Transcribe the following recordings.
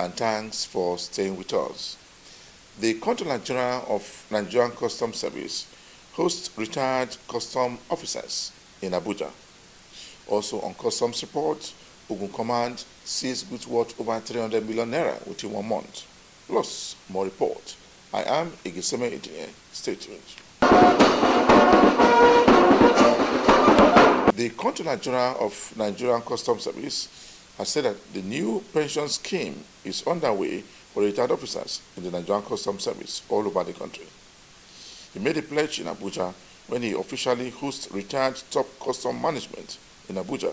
and thanks for staying with us. The Controller General of Nigerian Customs Service hosts retired custom officers in Abuja. Also on customs report, Ogun Command seized goods worth over 300 million naira within 1 month. Plus, more report. I am Igiseme Engineer. Stay tuned. The Controller General of Nigerian Customs Service has said that the new pension scheme is underway for retired officers in the Nigerian Customs Service all over the country. He made a pledge in Abuja when he officially hosts retired top custom management in Abuja.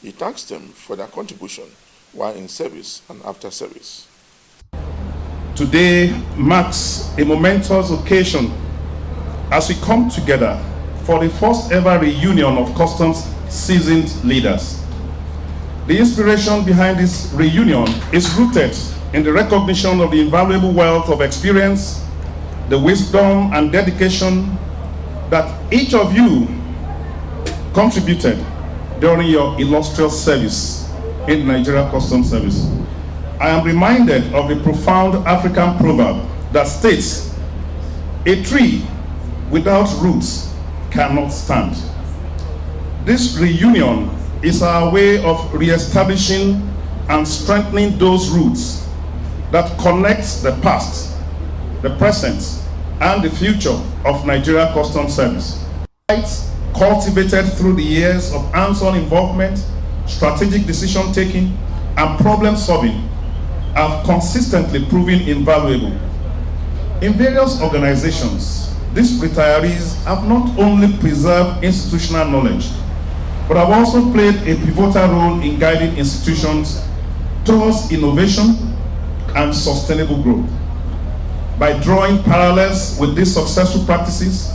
He thanks them for their contribution while in service and after service. Today marks a momentous occasion as we come together for the first ever reunion of customs seasoned leaders. The inspiration behind this reunion is rooted in the recognition of the invaluable wealth of experience, the wisdom and dedication that each of you contributed during your illustrious service in the Nigerian Customs Service. I am reminded of a profound African proverb that states, "A tree without roots cannot stand." This reunion is our way of re-establishing and strengthening those roots that connect the past, the present, and the future of Nigeria Customs Service. Rights cultivated through the years of hands-on involvement, strategic decision-taking, and problem-solving have consistently proven invaluable. In various organizations, these retirees have not only preserved institutional knowledge, but have also played a pivotal role in guiding institutions towards innovation and sustainable growth. By drawing parallels with these successful practices,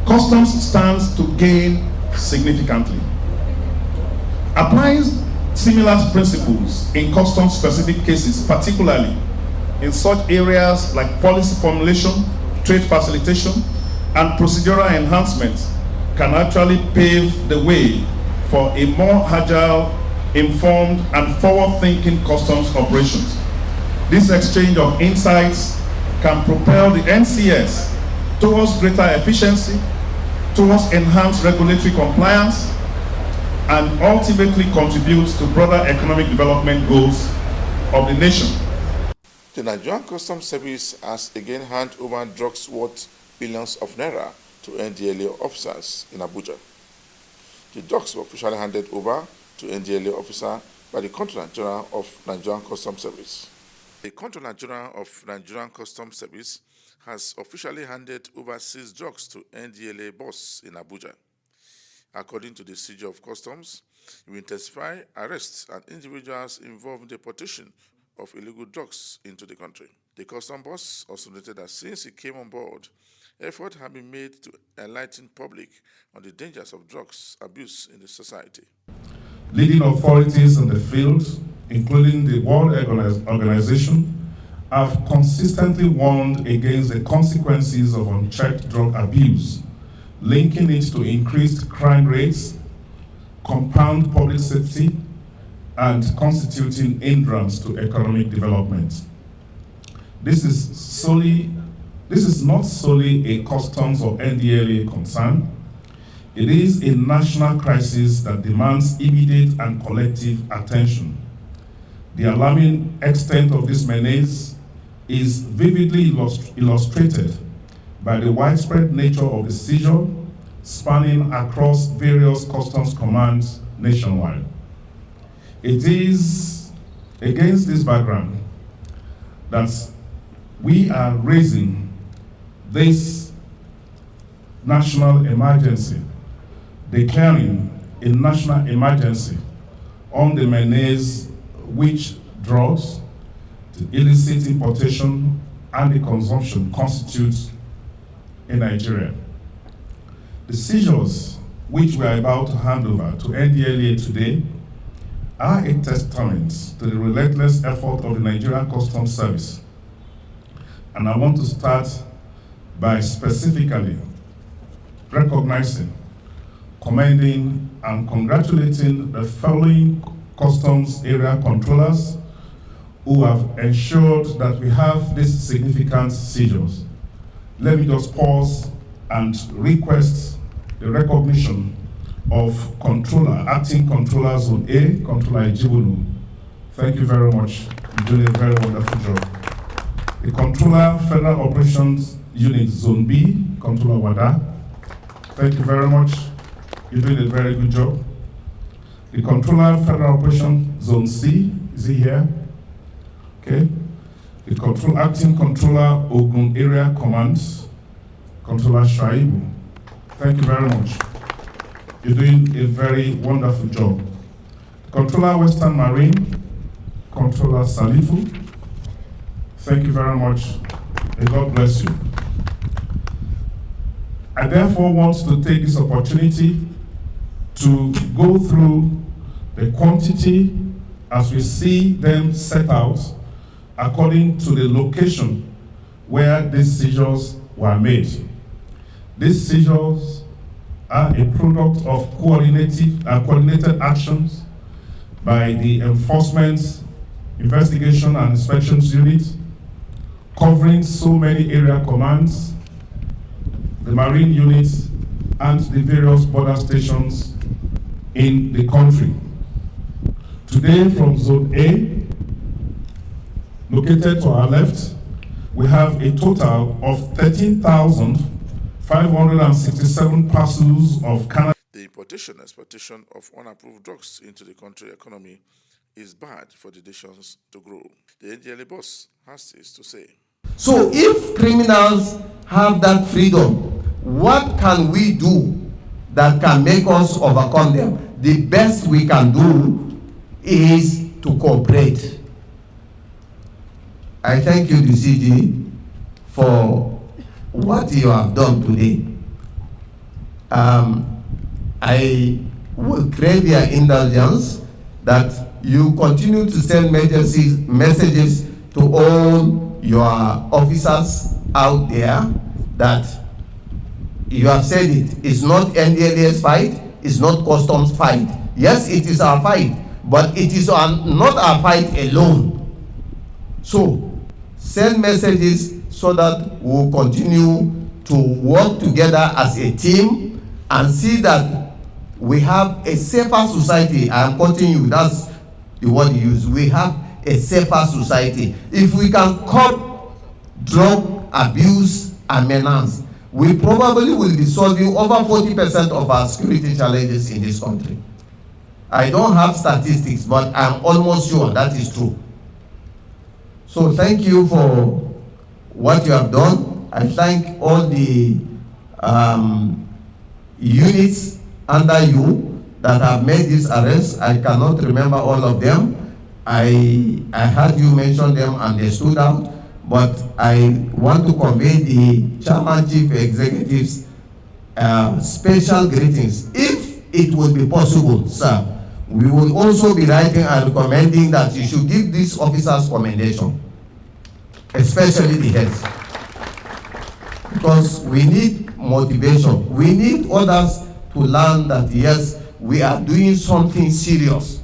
customs stands to gain significantly. Applying similar principles in custom-specific cases, particularly in such areas like policy formulation, trade facilitation, and procedural enhancement, can actually pave the way for a more agile, informed, and forward-thinking customs operations. This exchange of insights can propel the NCS towards greater efficiency, towards enhanced regulatory compliance, and ultimately contributes to broader economic development goals of the nation. The Nigerian Customs Service has again handed over drugs worth billions of naira to NDLA officers in Abuja. The drugs were officially handed over to NDLA officer by the Controller General of Nigerian Customs Service. The Controller General of Nigerian Customs Service has officially handed over 6 drugs to NDLA boss in Abuja. According to the CJ of Customs, it will intensify arrests and individuals involved in the deportation of illegal drugs into the country. The custom boss also noted that since he came on board, efforts have been made to enlighten public on the dangers of drugs abuse in the society. Leading authorities in the field, including the World Organization, have consistently warned against the consequences of unchecked drug abuse, linking it to increased crime rates, compound public safety, and constituting hindrance to economic development. This is not solely a customs or NDLA concern. It is a national crisis that demands immediate and collective attention. The alarming extent of this menace is vividly illustrated by the widespread nature of the seizure spanning across various customs commands nationwide. It is against this background that we are raising this national emergency, declaring a national emergency on the menace which drugs, the illicit importation, and the consumption constitutes in Nigeria. The seizures which we are about to hand over to NDLA today are a testament to the relentless effort of the Nigerian Customs Service. And I want to start by specifically recognizing, commending, and congratulating the following customs area controllers who have ensured that we have these significant seizures. Let me just pause and request the recognition of Acting Controller Zone A, Controller Ejibunu. Thank you very much. You're doing a very wonderful job. The Controller Federal Operations Unit Zone B, Controller Wada. Thank you very much. You're doing a very good job. The Controller Federal Operations Zone C, is he here? Okay. The Acting Controller Ogun Area Command, Controller Shaibu. Thank you very much. You're doing a very wonderful job. Controller Western Marine, Controller Salifu. Thank you very much. May God bless you. I therefore want to take this opportunity to go through the quantity as we see them set out according to the location where these seizures were made. These seizures are a product of coordinated actions by the Enforcement, Investigation and Inspections Unit, covering so many area commands, the Marine units, and the various border stations in the country. Today, from Zone A, located to our left, we have a total of 13,567 parcels of cannabis. The importation and exportation of unapproved drugs into the country economy is bad for the nations to grow. The NDLEA boss has this to say. So if criminals have that freedom, what can we do that can make us overcome them? The best we can do is to cooperate. I thank you, DCG, for what you have done today. I will crave your indulgence that you continue to send messages to all your officers out there that you have said it's not NDLEA's fight, it's not customs fight. Yes, it is our fight, but it is not our fight alone. So send messages so that we'll continue to work together as a team and see that we have a safer society. I am quoting you, that's the word you use. We have a safer society. If we can curb drug abuse and menace, we probably will be solving over 40% of our security challenges in this country. I don't have statistics, but I'm almost sure that is true. So thank you for what you have done. I thank all the units under you that have made this arrest. I cannot remember all of them. I heard you mention them and they stood out, but I want to convey the Chairman Chief Executive's special greetings. If it would be possible, sir, we will also be writing and recommending that you should give these officers commendation, especially the heads, because we need motivation. We need others to learn that yes, we are doing something serious.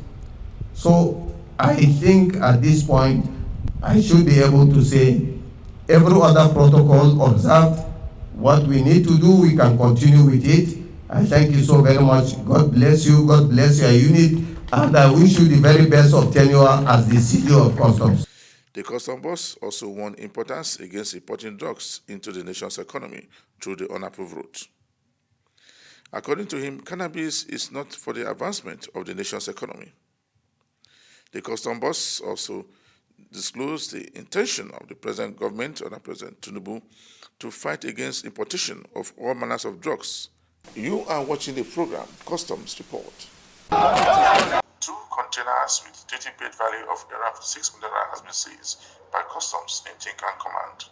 So I think at this point I should be able to say every other protocol observed. What we need to do, we can continue with it. I thank you so very much. God bless you. God bless your unit. And I wish you the very best of tenure as the CEO of Customs. The Customs boss also warned importance against importing drugs into the nation's economy through the unapproved route. According to him, cannabis is not for the advancement of the nation's economy. The Customs boss also disclosed the intention of the present government under President Tinubu to fight against importation of all manners of drugs. You are watching the program Customs Report. 2 containers with duty paid value of around $6 million has been seized by Customs in Tinkan Command.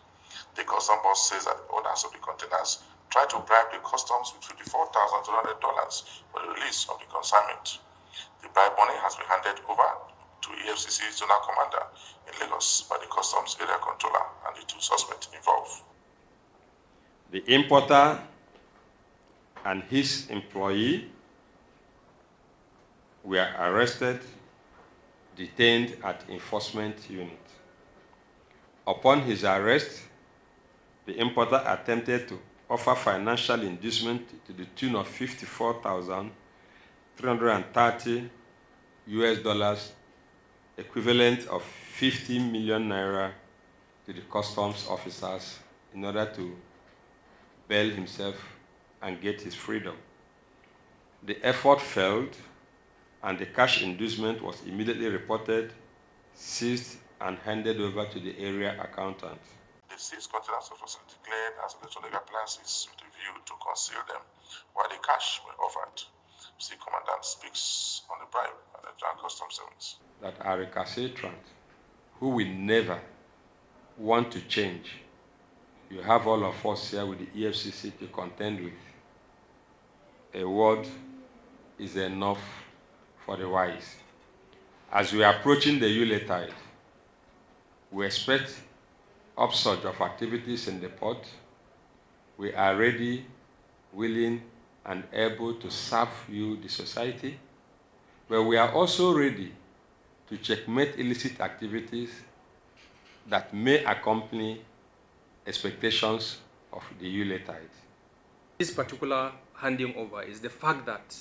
The Customs boss says that the owners of the containers tried to bribe the Customs with $54,200 for the release of the consignment. The bribe money has been handed over to EFCC Zonal Commander in Lagos by the Customs Area Controller and the 2 suspects involved. The importer and his employee were arrested, detained at enforcement unit. Upon his arrest, the importer attempted to offer financial inducement to the tune of $54,330 US, equivalent of 50 million naira, to the customs officers in order to bail himself and get his freedom. The effort failed, and the cash inducement was immediately reported, seized, and handed over to the area accountant. The seized containers was declared as electronic appliances with a view to conceal them, while the cash were offered. The commandant speaks on the bribe at the Nigerian Customs Service. That are recalcitrant, who will never want to change. You have all of us here with the EFCC to contend with. A word is enough for the wise. As we are approaching the Yuletide, we expect upsurge of activities in the port. We are ready, willing, and able to serve you, the society, but we are also ready to checkmate illicit activities that may accompany expectations of the Yuletide. This particular handing over is the fact that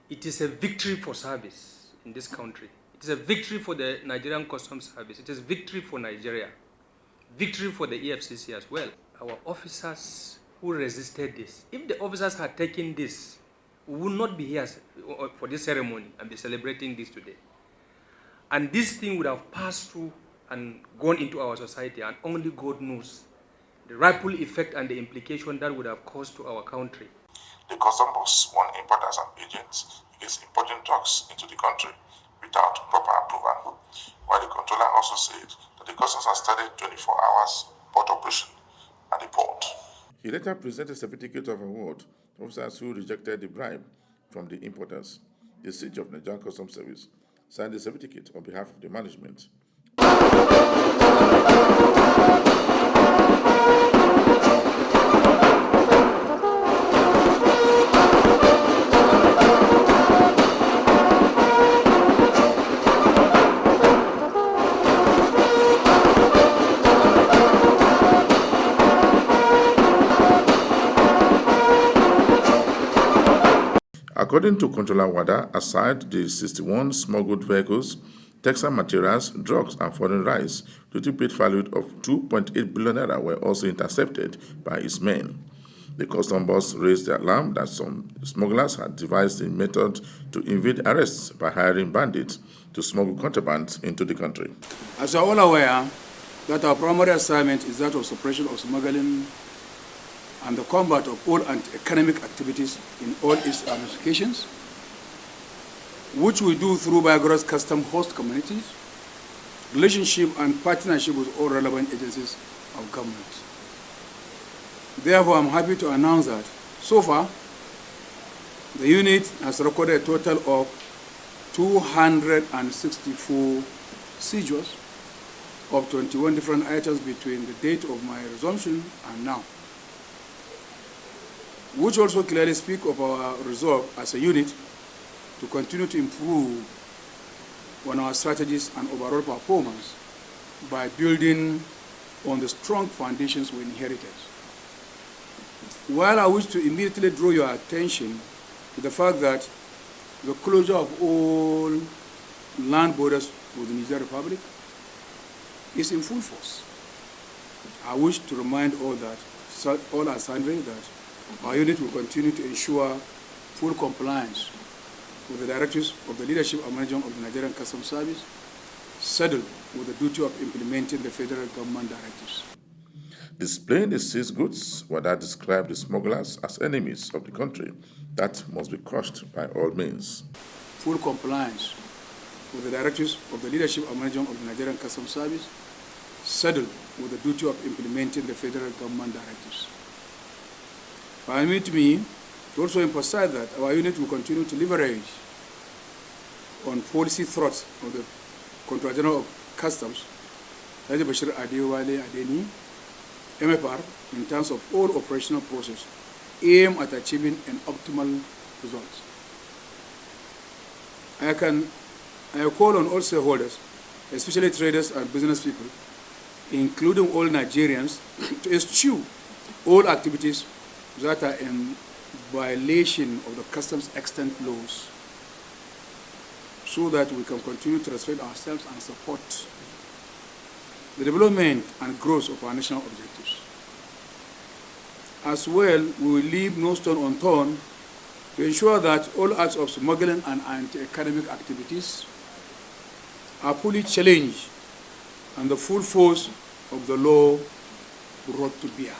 it is a victory for service in this country. It is a victory for the Nigerian Customs Service. It is a victory for Nigeria. Victory for the EFCC as well. Our officers who resisted this, if the officers had taken this, we would not be here for this ceremony and be celebrating this today. And this thing would have passed through and gone into our society, and only God knows the ripple effect and the implication that would have caused to our country. The customs boss warned importers and agents against importing drugs into the country without proper approval, while the controller also said that the customs has started 24 hours port operation at the port. He later presented a certificate of award to officers who rejected the bribe from the importers. The siege of Nigerian Customs Service signed the certificate on behalf of the management. According to Controller Wada, aside the 61 smuggled vehicles, textile materials, drugs, and foreign rice, duty paid value of 2.8 billion naira were also intercepted by his men. The custom boss raised the alarm that some smugglers had devised a method to evade arrests by hiring bandits to smuggle contraband into the country. As you are all aware, that our primary assignment is that of suppression of smuggling and the combat of all anti-economic activities in all its ramifications, which we do through vigorous custom host communities, relationship and partnership with all relevant agencies of government. Therefore, I'm happy to announce that so far, the unit has recorded a total of 264 seizures of 21 different items between the date of my resumption and now, which also clearly speak of our resolve as a unit to continue to improve on our strategies and overall performance by building on the strong foundations we inherited. While I wish to immediately draw your attention to the fact that the closure of all land borders with the Niger Republic is in full force, I wish to remind all are sundry that our unit will continue to ensure full compliance with the directives of the leadership and management of the Nigerian Customs Service, saddled with the duty of implementing the federal government directives. Displaying the seized goods, Wada described the smugglers as enemies of the country that must be crushed by all means. Full compliance with the directives of the leadership and management of the Nigerian Customs Service, saddled with the duty of implementing the federal government directives. Permit me to also emphasize that our unit will continue to leverage on policy threats of the Controller General of Customs, Haji Bashir Adewale Adeni, MFR, in terms of all operational process, aim at achieving an optimal result. I call on all stakeholders, especially traders and business people, including all Nigerians, to eschew all activities that are in violation of the customs extant laws, so that we can continue to respect ourselves and support the development and growth of our national objectives. As well, we will leave no stone unturned to ensure that all acts of smuggling and anti-academic activities are fully challenged and the full force of the law brought to bear.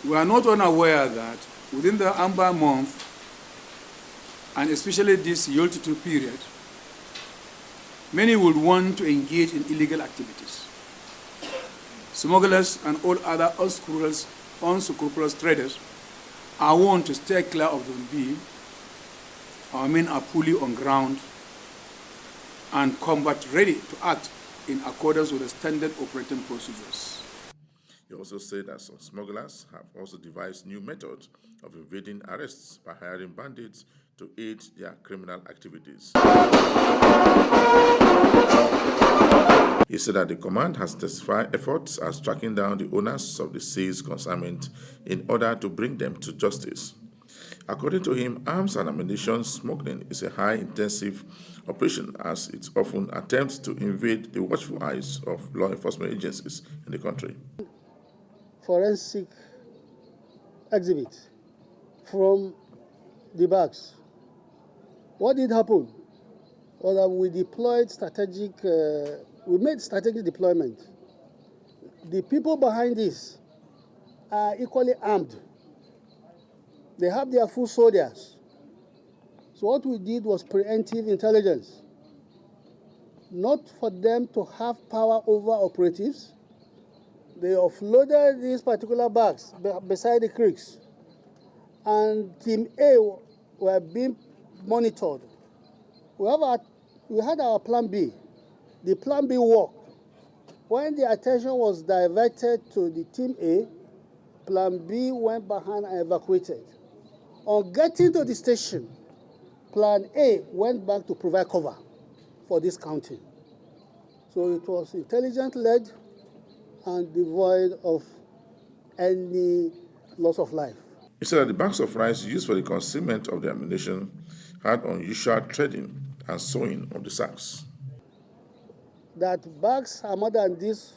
We are not unaware that within the Amber month, and especially this Yom period, many would want to engage in illegal activities. Smugglers and all other unscrupulous traders are warned to stay clear of Zone B. Our men are fully on ground and combat ready to act in accordance with the standard operating procedures. He also said that some smugglers have also devised new methods of evading arrests by hiring bandits to aid their criminal activities. He said that the command has intensified efforts at tracking down the owners of the seized consignment in order to bring them to justice. According to him, arms and ammunition smuggling is a high-intensive operation as it often attempts to invade the watchful eyes of law enforcement agencies in the country. Forensic exhibit from the bags. What did happen was that we made strategic deployment. The people behind this are equally armed. They have their full soldiers. So what we did was preemptive intelligence. Not for them to have power over operatives. They offloaded these particular bags beside the creeks. And Team A were being monitored. We had our plan B. The plan B worked. When the attention was diverted to the Team A, plan B went behind and evacuated. On getting to the station, plan A went back to provide cover for this counting. So it was intelligence-led and devoid of any loss of life. He said that the bags of rice used for the concealment of the ammunition had unusual threading and sewing of the sacks. That bags are more than this,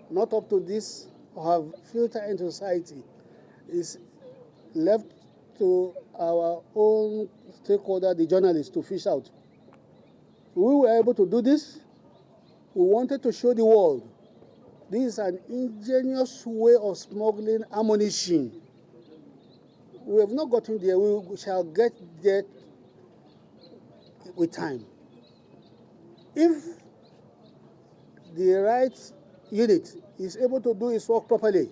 not up to this, or have filtered into society, is left to our own stakeholder, the journalists, to fish out. We were able to do this. We wanted to show the world this is an ingenious way of smuggling ammunition. We have not gotten there. We shall get there with time. If the right unit is able to do its work properly,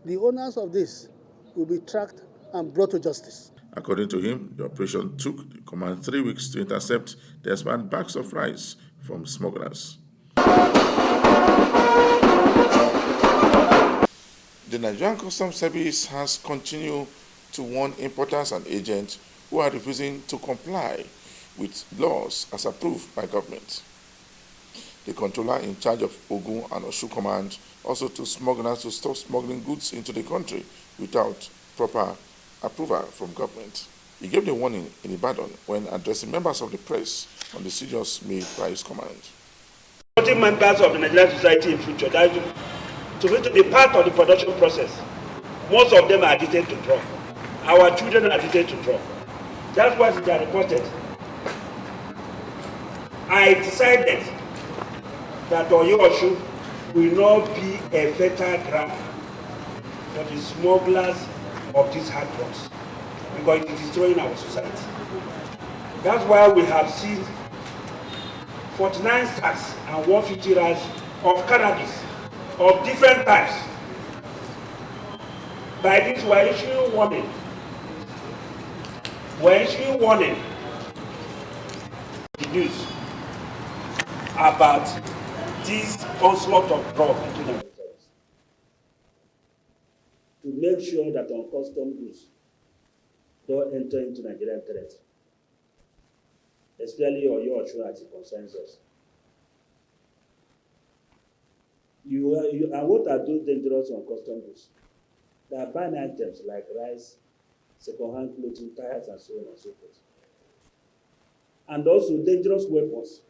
the owners of this will be tracked and brought to justice. According to him, the operation took the command 3 weeks to intercept the expanded bags of rice from smugglers. The Nigerian Customs Service has continued to warn importers and agents who are refusing to comply with laws as approved by government. The controller in charge of Ogun and Osun Command also told smugglers to stop smuggling goods into the country without proper approval from government. He gave the warning in Ibadan when addressing members of the press on the decisions made by his command. Members of the Nigerian society in future that to be part of the production process. Most of them are addicted to drugs. Our children are addicted to drugs. That's why they are reported. I decided that Oyo-Osun will not be a fertile ground for the smugglers of these hard drugs because it is destroying our society. That's why we have seen 49 sacks and 150 racks of cannabis of different types. By this, we're issuing warning. We're issuing warning. The news about this onslaught of drugs into the service. To make sure that our custom goods don't enter into Nigerian territory. especially Oyo Osun as it concerns us. And what are those dangerous on custom goods? They are banned items like rice, second-hand clothing, tires, and so on and so forth. And also dangerous weapons.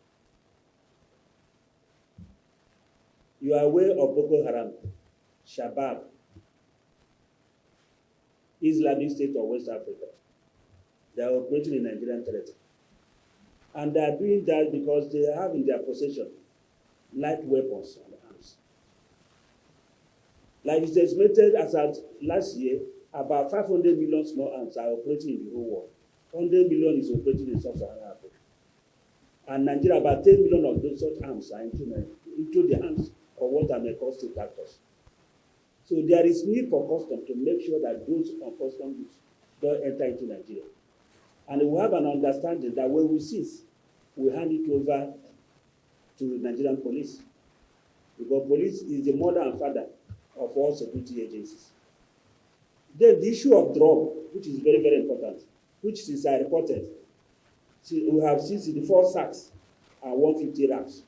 You are aware of Boko Haram, Shabab, Islamic State of West Africa. They are operating in Nigerian territory. And they are doing that because they have in their possession light weapons and arms. Like it's estimated as at last year, about 500 million small arms are operating in the whole world. 100 million is operating in Sub-Saharan Africa. And Nigeria, about 10 million of those such arms are into the hands of what I may call state actors. So there is need for custom to make sure that those on custom goods don't enter into Nigeria. And we have an understanding that when we seize, we hand it over to the Nigerian police. Because police is the mother and father of all security agencies. Then the issue of drug, which is very, very important, which is reported. See, we have 64 sacks and 150 racks.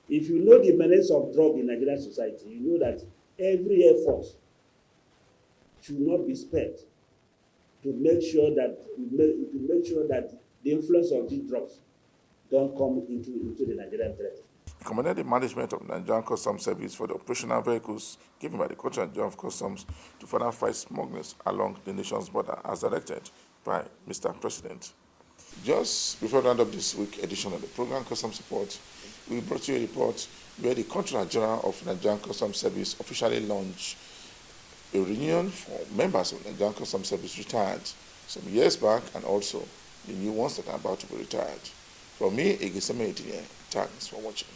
If you know the menace of drug in Nigerian society, you know that every effort should not be spared to make sure that the influence of these drugs don't come into the Nigerian territory. He commended the management of Nigerian Customs Service for the operational vehicles given by the Controller General of Customs to further fight smugglers along the nation's border as directed by Mr. President. Just before we round up this week's edition of the program Customs Report, we brought you a report where the Controller General of Nigerian Customs Service officially launched a reunion for members of Nigerian Customs Service retired some years back and also the new ones that are about to be retired. From me, Igiseme Etinye, thanks for watching.